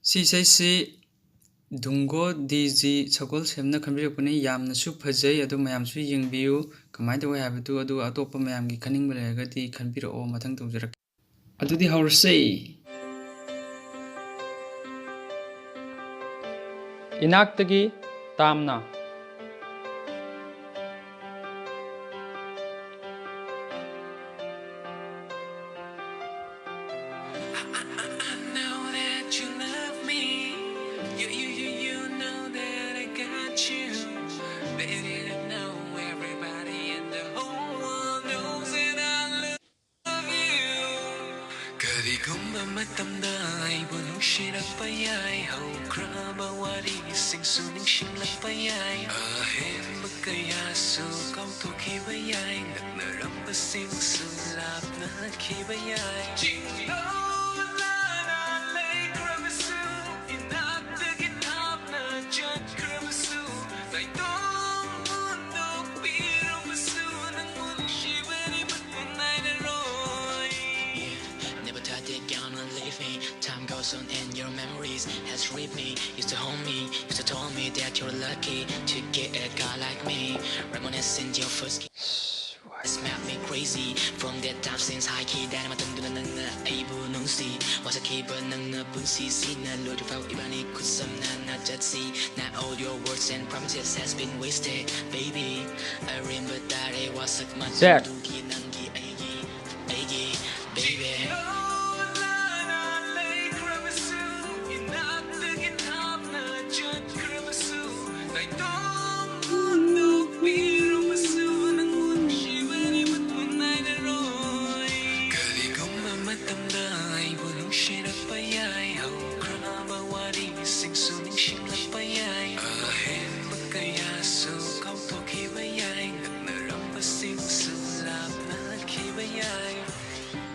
ꯁꯤ ꯏꯁꯩꯁꯤ ꯗꯨꯡꯒꯣ ꯗꯤꯖꯤ ꯁꯒꯣꯜ ꯁꯦꯝꯅ ꯈꯟꯕꯤꯔꯛꯄꯅꯤ ꯌꯥꯝꯅꯁꯨ ꯐꯖꯩ ꯑꯗꯨ ꯃꯌꯥꯝꯁꯨ ꯌꯦꯡꯕꯤꯌꯨ ꯀꯃꯥꯏꯅ ꯇꯧꯋꯦ ꯍꯥꯏꯕꯗꯨ ꯑꯗꯨꯒ ꯑꯇꯣꯞꯄ ꯃꯌꯥꯝꯒꯤ ꯈꯟꯅꯤꯡꯕ ꯂꯩꯔꯒꯗꯤ ꯈꯟꯕꯤꯔꯛꯑꯣ ꯃꯊꯪ ꯇꯧꯖꯔꯛꯀꯦ ꯑꯗꯨꯗꯤ ꯍꯧꯔꯁꯦ ꯏꯅꯥꯛꯇꯒꯤ ꯇꯥꯝꯅ Karikumba matamda ay bunungshirap payay Haukraba wari singsu ningshinglak payay Ahen bakayasu kautoki bayay Nagnaramba singsu lap na kibayay Jinglo lana lay kramasu Inagdagit hap na jat kramasu Naitong mundok piramasu Nang munshibari matmunay na roy Never thought that gonna leave me. Time goes on and your memories has ripped me. Used to hold me, used to tell me that you're lucky to get a guy like me. Reminiscing your first kiss. Smelled me crazy from that time since high key that I'm a nang na aibu nung si was a keeper nang na bunsi si na lord of ibani kusam na jatsi now all your words and promises has been wasted baby I remember that it was a month duki nangi aigi baby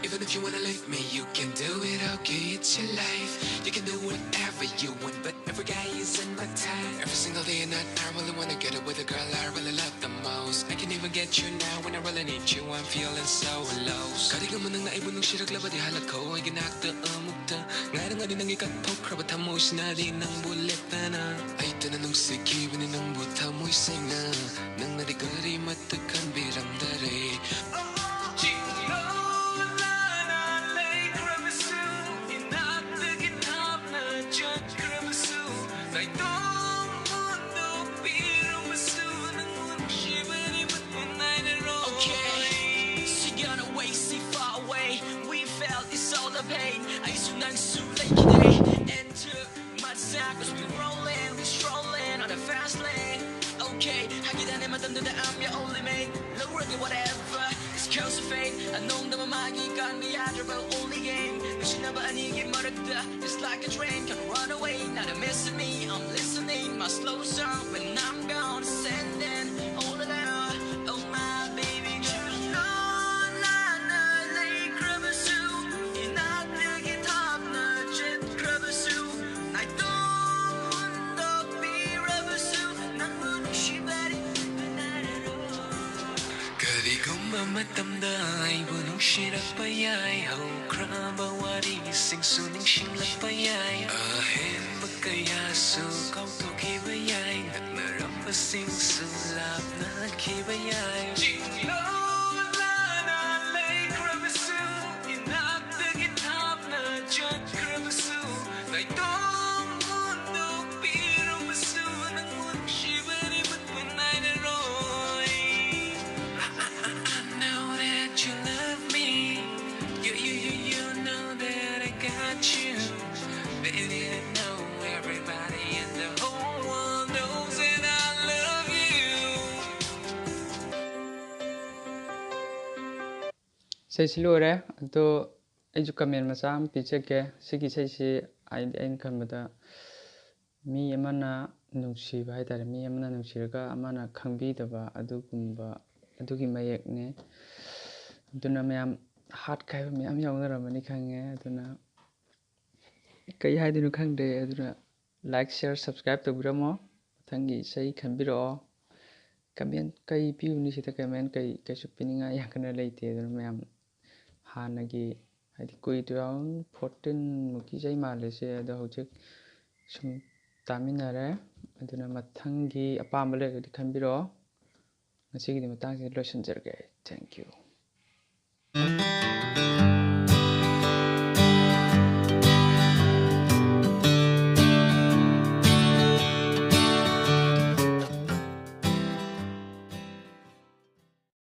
Even if you wanna leave me, you can do it, okay, it's your life. You can do whatever you want, but every guy isn't my type. Every single day and night, I really wanna get it with a girl I really love the most. I can even get you now when I really need you, I'm feeling so lost. Kariga mo nang naibon ng shiraglaba di halak ko ay ginakta amukta. Ngayon nga din ang ikatok, rabat mo sinali ng bulit na. Ay tananong sige, winin ng buta mo'y sing-na. Nang narigari matakan birang dare. Pain. I used to not so late today and took my time cause we rolling, we strolling on the fast lane. Okay, I get that in my thunder that I'm your only mate. Look working whatever, it's close to fate. I know that my magi got me out of only game. But you never any get murdered, it's like a train, can't run away. Now they're missing me, I'm listening. My slow song when I'm gone, sending all it out. Oh my baby girl. Matamda ay bunong shirap payay Haukraba wari singsu ningshinglak payay Ahen bakayasu kautoki bayay Nagnaramba singsu lap na kibayay Jinglo lana lay kramasu Inagdagit hap na jat kramasu Naitong mundok piramasu Nang munong shibari matmunay na roy you love me. You know that I got you. Baby, I know everybody in the whole world knows that I love you. ꯏꯁꯩꯁꯤ ꯂꯣꯏꯔꯦ ꯑꯗꯣ ꯑꯩꯁꯨ comment ꯃꯆꯥ ꯑꯃ ꯄꯤꯖꯒꯦ ꯁꯤꯒꯤ ꯏꯁꯩꯁꯤ ꯑꯩꯅ ꯈꯟꯕꯗ ꯃꯤ ꯑꯃꯅ ꯅꯨꯡꯁꯤꯕ ꯍꯥꯏꯇꯥꯔꯦ ꯃꯤ ꯑꯃꯅ ꯅꯨꯡꯁꯤꯔꯒ ꯑꯃꯅ ꯈꯪꯕꯤꯗꯕ ꯑꯗꯨꯒꯨꯝꯕ ꯑꯗꯨꯒꯤ ꯃꯌꯦꯛꯅꯦ ꯑꯗꯨꯅ ꯃꯌꯥꯝ ꯍꯥꯠꯈꯥꯏꯕ ꯃꯌꯥꯝ ꯌꯥꯎꯅꯔꯝꯃꯅꯤ ꯈꯪꯉꯦ ꯑꯗꯨꯅ ꯀꯩ ꯍꯥꯏꯗꯣꯏꯅꯣ ꯈꯪꯗꯦ ꯑꯗꯨꯅ ꯂꯥꯏꯛ ꯁꯤꯌꯔ ꯁꯕꯁꯀ꯭ꯔꯥꯏꯕ ꯇꯧꯕꯤꯔꯝꯃꯣ ꯃꯊꯪꯒꯤ ꯏꯁꯩ ꯈꯟꯕꯤꯔꯛꯑꯣ ꯀꯃꯦꯟ ꯀꯩ ꯄꯤꯌꯨꯅꯤ ꯁꯤꯗ ꯀꯃꯦꯟ ꯀꯩꯁꯨ ꯄꯤꯅꯤꯡꯉꯥꯏ ꯌꯥꯝ ꯀꯟꯅ ꯂꯩꯇꯦ ꯑꯗꯨꯅ ꯃꯌꯥꯝ ꯍꯥꯟꯅꯒꯤ ꯍꯥꯏꯗꯤ 2014 ꯃꯨꯛꯀꯤ ꯆꯍꯤ ꯃꯥꯜꯂꯤꯁꯦ ꯑꯗꯣ ꯍꯧꯖꯤꯛ ꯁꯨꯝ ꯇꯥꯃꯤꯟꯅꯔꯦ ꯑꯗꯨꯅ ꯃꯊꯪꯒꯤ ꯑꯄꯥꯝꯕ ꯂꯩꯔꯒꯗꯤ ꯈꯟꯕꯤꯔꯛꯑꯣ ꯉꯁꯤꯒꯤꯗꯤ ꯃꯇꯥꯡꯁꯤꯗ ꯂꯣꯏꯁꯤꯟꯖꯔꯒꯦ ꯊꯦꯡꯛ ꯌꯨ